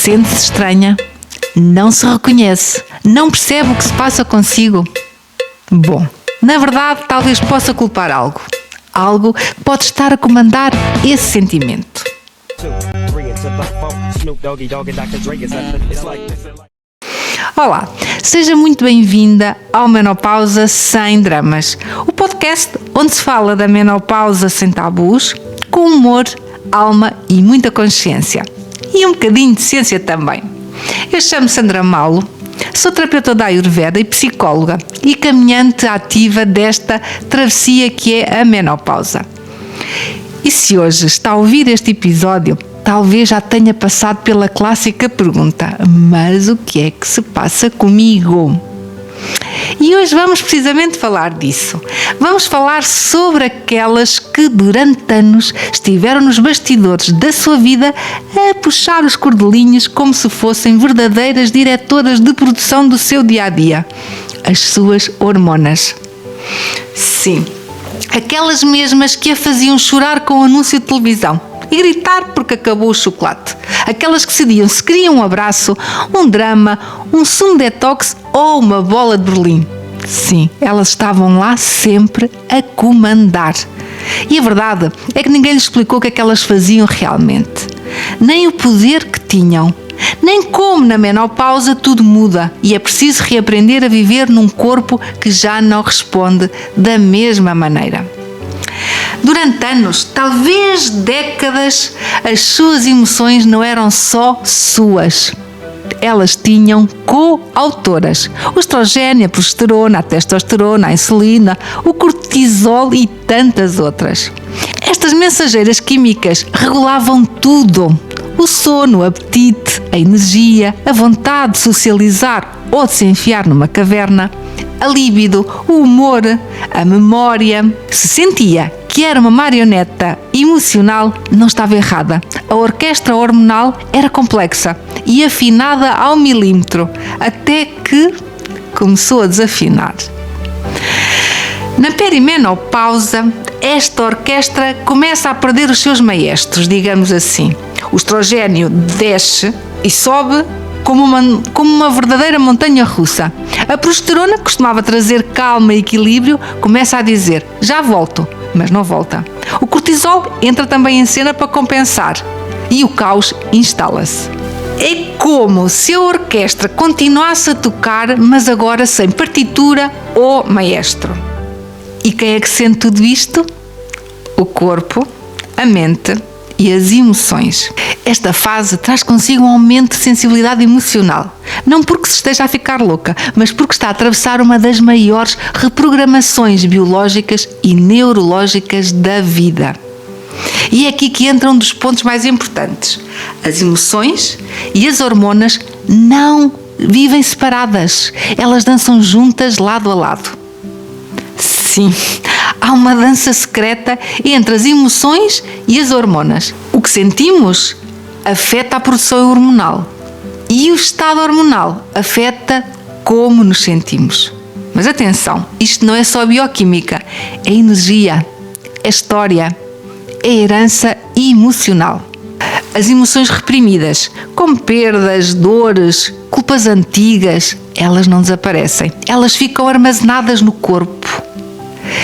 Sente-se estranha? Não se reconhece? Não percebe o que se passa consigo? Bom, na verdade, talvez possa culpar algo. Algo que pode estar a comandar esse sentimento. Olá, seja muito bem-vinda ao Menopausa Sem Dramas, o podcast onde se fala da menopausa sem tabus, com humor, alma e muita consciência. E um bocadinho de ciência também. Eu chamo-me Sandra Maulo, sou terapeuta da Ayurveda e psicóloga e caminhante ativa desta travessia que é a menopausa. E se hoje está a ouvir este episódio, talvez já tenha passado pela clássica pergunta: mas o que é que se passa comigo? E hoje vamos precisamente falar disso. Vamos falar sobre aquelas que durante anos estiveram nos bastidores da sua vida a puxar os cordelinhos como se fossem verdadeiras diretoras de produção do seu dia-a-dia. As suas hormonas. Sim, aquelas mesmas que a faziam chorar com o anúncio de televisão e gritar porque acabou o chocolate. Aquelas que decidiam se queriam um abraço, um drama, um sumo detox ou uma bola de Berlim. Sim, elas estavam lá sempre a comandar. E a verdade é que ninguém lhes explicou o que é que elas faziam realmente. Nem o poder que tinham. Nem como na menopausa tudo muda e é preciso reaprender a viver num corpo que já não responde da mesma maneira. Durante anos, talvez décadas, as suas emoções não eram só suas. Elas tinham coautoras. O estrogênio, a progesterona, a testosterona, a insulina, o cortisol e tantas outras. Estas mensageiras químicas regulavam tudo. O sono, o apetite, a energia, a vontade de socializar ou de se enfiar numa caverna, a libido, o humor, a memória. Se sentia que era uma marioneta emocional, não estava errada. A orquestra hormonal era complexa e afinada ao milímetro, até que começou a desafinar. Na perimenopausa, esta orquestra começa a perder os seus maestros, digamos assim. O estrogênio desce e sobe como uma verdadeira montanha russa. A progesterona, que costumava trazer calma e equilíbrio, começa a dizer: já volto, mas não volta. O cortisol entra também em cena para compensar e o caos instala-se. É como se a orquestra continuasse a tocar, mas agora sem partitura ou maestro. E quem é que sente tudo isto? O corpo, a mente e as emoções. Esta fase traz consigo um aumento de sensibilidade emocional. Não porque se esteja a ficar louca, mas porque está a atravessar uma das maiores reprogramações biológicas e neurológicas da vida. E é aqui que entra um dos pontos mais importantes. As emoções e as hormonas não vivem separadas. Elas dançam juntas, lado a lado. Sim, há uma dança secreta entre as emoções e as hormonas. O que sentimos afeta a produção hormonal e o estado hormonal afeta como nos sentimos. Mas atenção, isto não é só bioquímica, é energia, é história, é herança emocional. As emoções reprimidas, como perdas, dores, culpas antigas, elas não desaparecem, elas ficam armazenadas no corpo.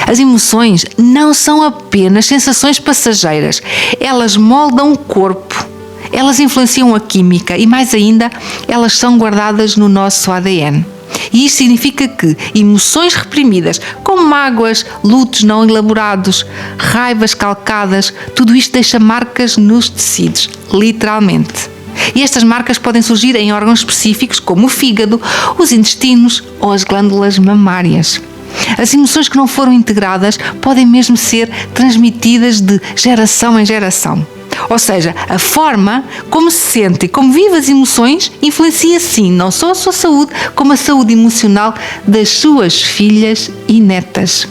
As emoções não são apenas sensações passageiras, elas moldam o corpo, elas influenciam a química e, mais ainda, elas são guardadas no nosso ADN. E isto significa que emoções reprimidas, como mágoas, lutos não elaborados, raivas calcadas, tudo isto deixa marcas nos tecidos, literalmente. E estas marcas podem surgir em órgãos específicos como o fígado, os intestinos ou as glândulas mamárias. As emoções que não foram integradas podem mesmo ser transmitidas de geração em geração. Ou seja, a forma como se sente e como vive as emoções influencia sim não só a sua saúde, como a saúde emocional das suas filhas e netas.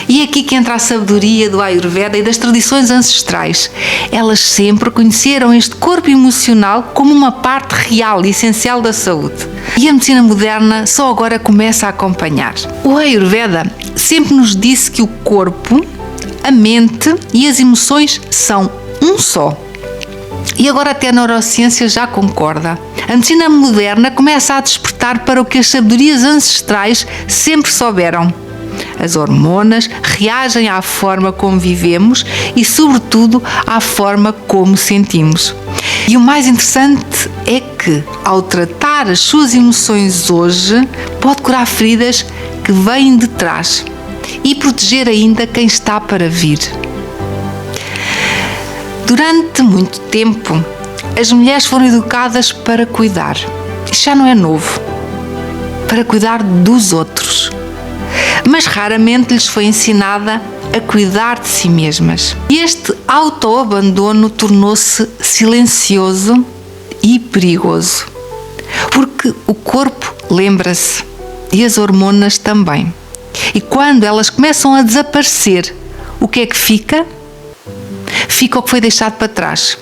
E é aqui que entra a sabedoria do Ayurveda e das tradições ancestrais. Elas sempre conheceram este corpo emocional como uma parte real e essencial da saúde. E a medicina moderna só agora começa a acompanhar. O Ayurveda sempre nos disse que o corpo, a mente e as emoções são um só. E agora até a neurociência já concorda. A medicina moderna começa a despertar para o que as sabedorias ancestrais sempre souberam. As hormonas reagem à forma como vivemos e, sobretudo, à forma como sentimos. E o mais interessante é que, ao tratar as suas emoções hoje, pode curar feridas que vêm de trás e proteger ainda quem está para vir. Durante muito tempo, as mulheres foram educadas para cuidar. Isto já não é novo. Para cuidar dos outros. Mas raramente lhes foi ensinada a cuidar de si mesmas. E este autoabandono tornou-se silencioso e perigoso. Porque o corpo lembra-se e as hormonas também. E quando elas começam a desaparecer, o que é que fica? Fica o que foi deixado para trás.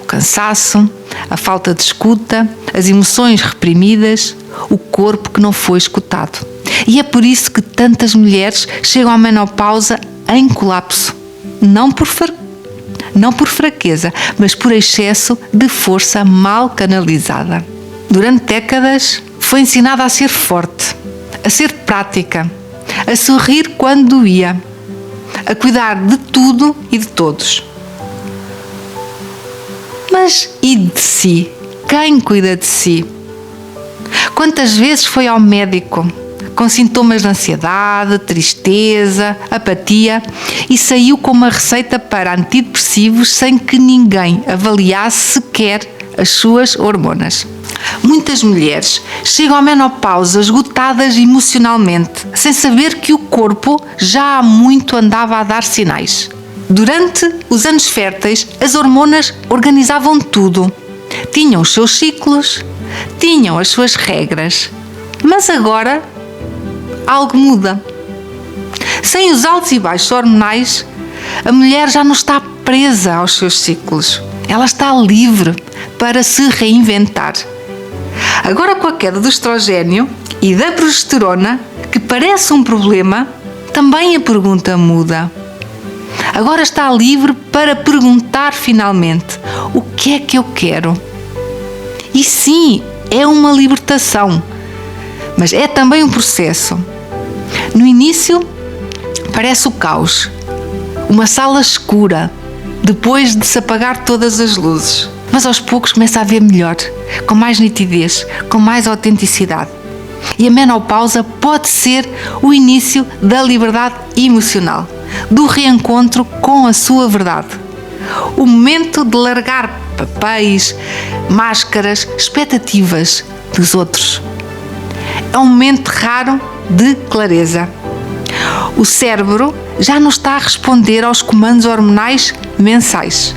O cansaço, a falta de escuta, as emoções reprimidas, o corpo que não foi escutado. E é por isso que tantas mulheres chegam à menopausa em colapso. Não por fraqueza, mas por excesso de força mal canalizada. Durante décadas foi ensinada a ser forte, a ser prática, a sorrir quando doía, a cuidar de tudo e de todos. Mas e de si? Quem cuida de si? Quantas vezes foi ao médico com sintomas de ansiedade, tristeza, apatia e saiu com uma receita para antidepressivos sem que ninguém avaliasse sequer as suas hormonas? Muitas mulheres chegam à menopausa esgotadas emocionalmente, sem saber que o corpo já há muito andava a dar sinais. Durante os anos férteis, as hormonas organizavam tudo. Tinham os seus ciclos, tinham as suas regras. Mas agora, algo muda. Sem os altos e baixos hormonais, a mulher já não está presa aos seus ciclos. Ela está livre para se reinventar. Agora, com a queda do estrogênio e da progesterona, que parece um problema, também a pergunta muda. Agora está livre para perguntar finalmente: o que é que eu quero? E sim, é uma libertação, mas é também um processo. No início, parece o caos, uma sala escura, depois de se apagar todas as luzes. Mas aos poucos começa a ver melhor, com mais nitidez, com mais autenticidade. E a menopausa pode ser o início da liberdade emocional, do reencontro com a sua verdade. O momento de largar papéis, máscaras, expectativas dos outros. É um momento raro de clareza. O cérebro já não está a responder aos comandos hormonais mensais.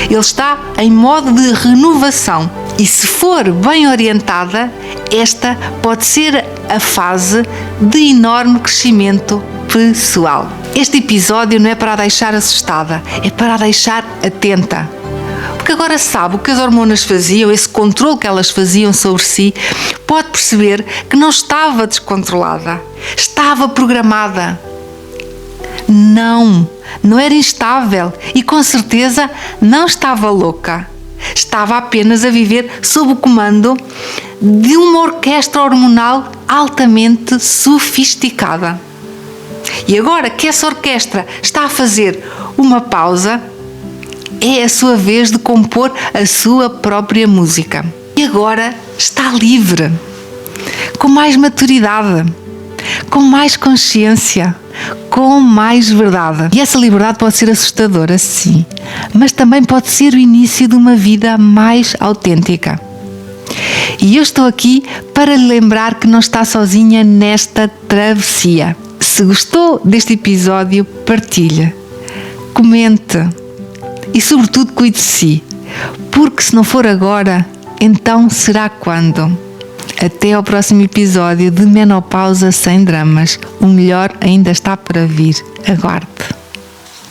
Ele está em modo de renovação e, se for bem orientada, esta pode ser a fase de enorme crescimento pessoal. Este episódio não é para a deixar assustada, é para a deixar atenta. Porque agora sabe o que as hormonas faziam, esse controle que elas faziam sobre si, pode perceber que não estava descontrolada, estava programada. Não era instável e com certeza não estava louca. Estava apenas a viver sob o comando de uma orquestra hormonal altamente sofisticada. E agora que essa orquestra está a fazer uma pausa, é a sua vez de compor a sua própria música. E agora está livre, com mais maturidade, com mais consciência, com mais verdade. E essa liberdade pode ser assustadora, sim, mas também pode ser o início de uma vida mais autêntica. E eu estou aqui para lhe lembrar que não está sozinha nesta travessia. Se gostou deste episódio, partilhe, comente e, sobretudo, cuide de si, porque se não for agora, então será quando? Até ao próximo episódio de Menopausa Sem Dramas. O melhor ainda está para vir. Aguarde.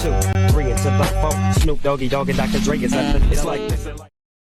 2, 3 into the 4. Snoop Doggy Dogg and Dr. Dre is at the